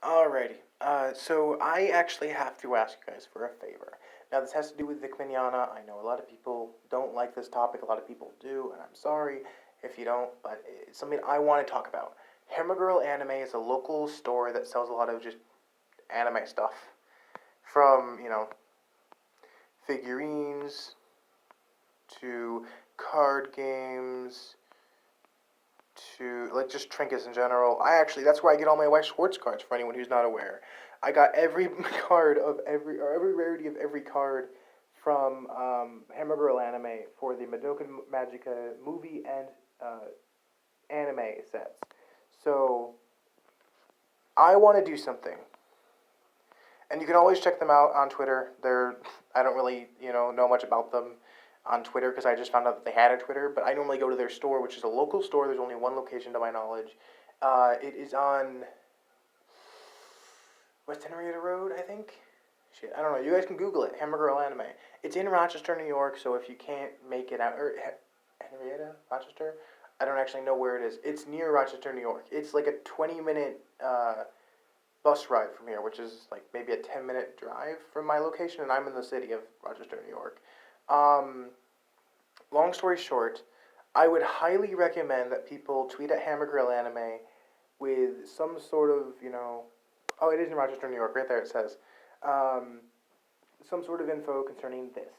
Alrighty. So I actually have to ask you guys for a favor. Now, this has to do with Vic Mignogna. I know a lot of people don't like this topic. A lot of people do, and I'm sorry if you don't, but it's something I want to talk about. Hammergirl Anime is a local store that sells a lot of just anime stuff. From, figurines to card games to like just trinkets in general. That's where I get all my White Schwartz cards for anyone who's not aware. I got every card of every rarity of every card from Hammergirl Anime for the Madoka Magica movie and anime sets. So I want to do something, and you can always check them out on Twitter. I don't really know much about them on Twitter because I just found out that they had a Twitter. But I normally go to their store, which is a local store. There's only one location to my knowledge. It is on West Henrietta Road, I think. Shit, I don't know. You guys can Google it. Hammergirl Anime. It's in Rochester, New York. So if you can't make it out, or Henrietta, Rochester, I don't actually know where it is. It's near Rochester, New York. It's like a 20-minute bus ride from here, which is like maybe a 10-minute drive from my location, and I'm in the city of Rochester, New York. Um, Long story short, I would highly recommend that people tweet at Hammergirl Anime with some sort of, oh, it is in Rochester, New York, right there it says, um, some sort of info concerning this.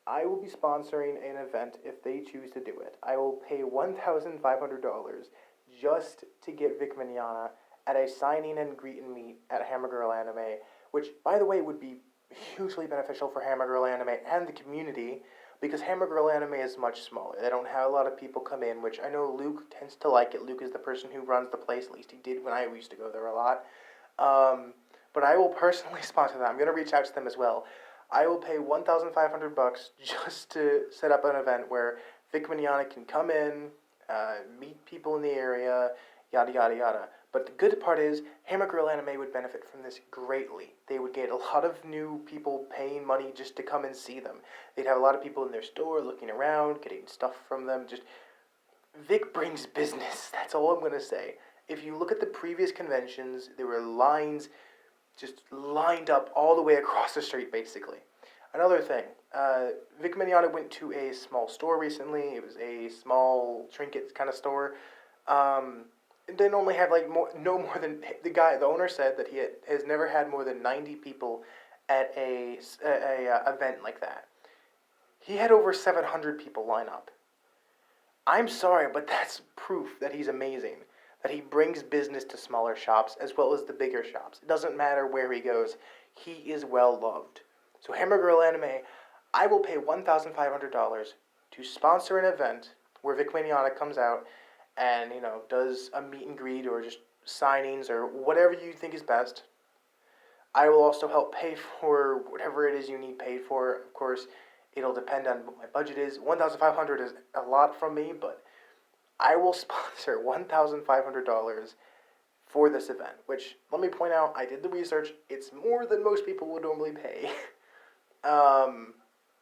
I will be sponsoring an event if they choose to do it. I will pay $1,500 just to get Vic Mignogna at a signing and greet and meet at Hammergirl Anime, which, by the way, would be hugely beneficial for Hammergirl Anime and the community because Hammergirl Anime is much smaller. They don't have a lot of people come in, which I know Luke tends to like it. Luke is the person who runs the place, at least he did when I used to go there a lot. But I will personally sponsor them. I'm going to reach out to them as well. I will pay $1,500 just to set up an event where Vic Mignogna can come in, meet people in the area, yada yada yada. But the good part is, Hammergirl Anime would benefit from this greatly. They would get a lot of new people paying money just to come and see them. They'd have a lot of people in their store looking around, getting stuff from them. Just Vic brings business. That's all I'm gonna say. If you look at the previous conventions, there were lines just lined up all the way across the street, basically. Another thing, Vic Mignogna went to a small store recently. It was a small trinket kind of store. They normally have like no more than the owner said that has never had more than 90 people at a event like that. He had over 700 people line up. I'm sorry, but that's proof that he's amazing. That he brings business to smaller shops as well as the bigger shops. It doesn't matter where he goes, he is well loved. So, Hammergirl Anime, I will pay $1,500 to sponsor an event where Vic Mignogna comes out and, does a meet and greet or just signings or whatever you think is best. I will also help pay for whatever it is you need paid for. Of course, it'll depend on what my budget is. $1,500 is a lot from me, but I will sponsor $1,500 for this event, which, let me point out, I did the research. It's more than most people would normally pay.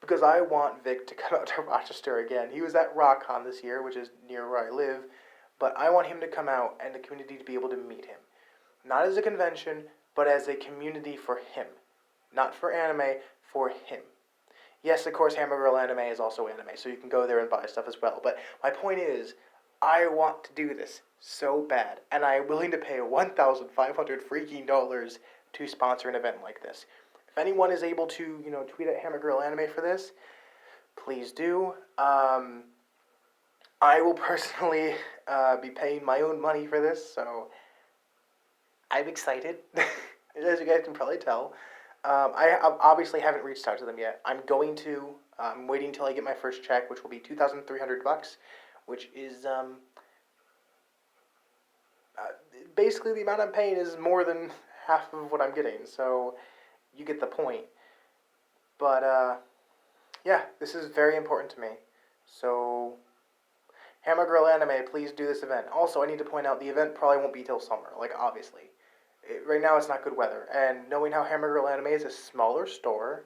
Because I want Vic to come out to Rochester again. He was at RockCon this year, which is near where I live, but I want him to come out and the community to be able to meet him. Not as a convention, but as a community for him. Not for anime, for him. Yes, of course, Hammergirl Anime is also anime, so you can go there and buy stuff as well. But my point is, I want to do this so bad, and I am willing to pay $1,500 freaking dollars to sponsor an event like this. If anyone is able to, tweet at Hammergirl Anime for this, please do. I will personally be paying my own money for this, so I'm excited, as you guys can probably tell. I obviously haven't reached out to them yet. I'm going to. I'm waiting until I get my first check, which will be $2,300, which is basically the amount I'm paying is more than half of what I'm getting. So you get the point. But yeah, this is very important to me. So Hammergirl Anime, please do this event. Also, I need to point out the event probably won't be till summer. Like obviously. Right now it's not good weather, and knowing how Hammergirl Anime is a smaller store,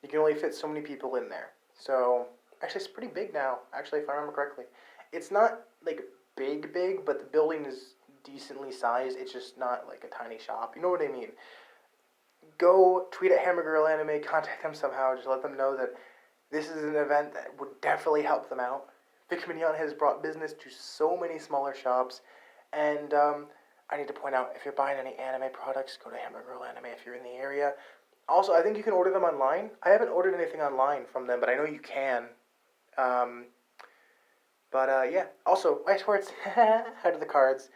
you can only fit so many people in there. So, actually it's pretty big now, actually, if I remember correctly. It's not, like, big, but the building is decently sized. It's just not like a tiny shop. You know what I mean? Go tweet at Hammergirl Anime, contact them somehow. Just let them know that this is an event that would definitely help them out. Vic Mignogna has brought business to so many smaller shops, and I need to point out, if you're buying any anime products, go to Hammergirl Anime if you're in the area. Also, I think you can order them online. I haven't ordered anything online from them, but I know you can. Um, yeah. Also, White Schwartz, out of the cards.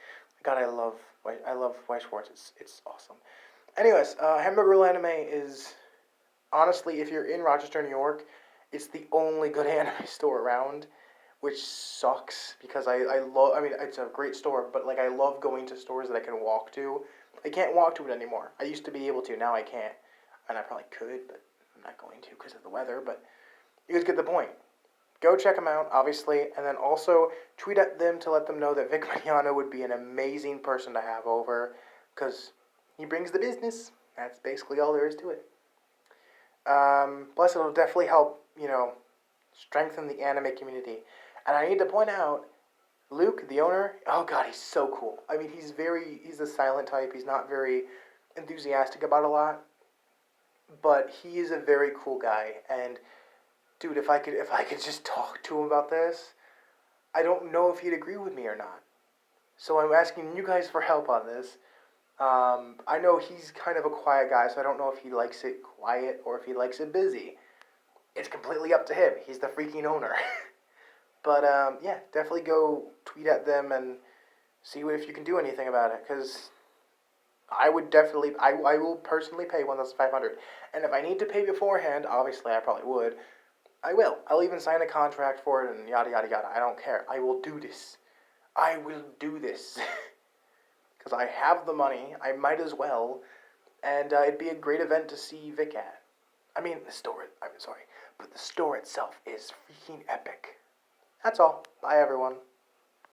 God, I love White Schwartz. It's awesome. Anyways, Hamburger Anime is honestly, if you're in Rochester, New York, it's the only good anime store around, which sucks because I love. I mean, it's a great store, but like I love going to stores that I can walk to. I can't walk to it anymore. I used to be able to. Now I can't, and I probably could, but I'm not going to because of the weather. But you guys get the point. Go check them out, obviously, and then also tweet at them to let them know that Vic Mignogna would be an amazing person to have over, because he brings the business. That's basically all there is to it. Plus, it'll definitely help, strengthen the anime community. And I need to point out, Luke, the owner, oh god, he's so cool. I mean, he's a silent type. He's not very enthusiastic about a lot, but he is a very cool guy. And dude, if I could just talk to him about this, I don't know if he'd agree with me or not. So I'm asking you guys for help on this. I know he's kind of a quiet guy, so I don't know if he likes it quiet or if he likes it busy. It's completely up to him. He's the freaking owner. But yeah, definitely go tweet at them and see if you can do anything about it. Because I will personally pay 1,500. And if I need to pay beforehand, obviously I probably would. I will. I'll even sign a contract for it and yada yada yada. I don't care. I will do this. I will do this. Because I have the money. I might as well. And it'd be a great event to see Vic at. I mean, I'm sorry. But the store itself is freaking epic. That's all. Bye, everyone.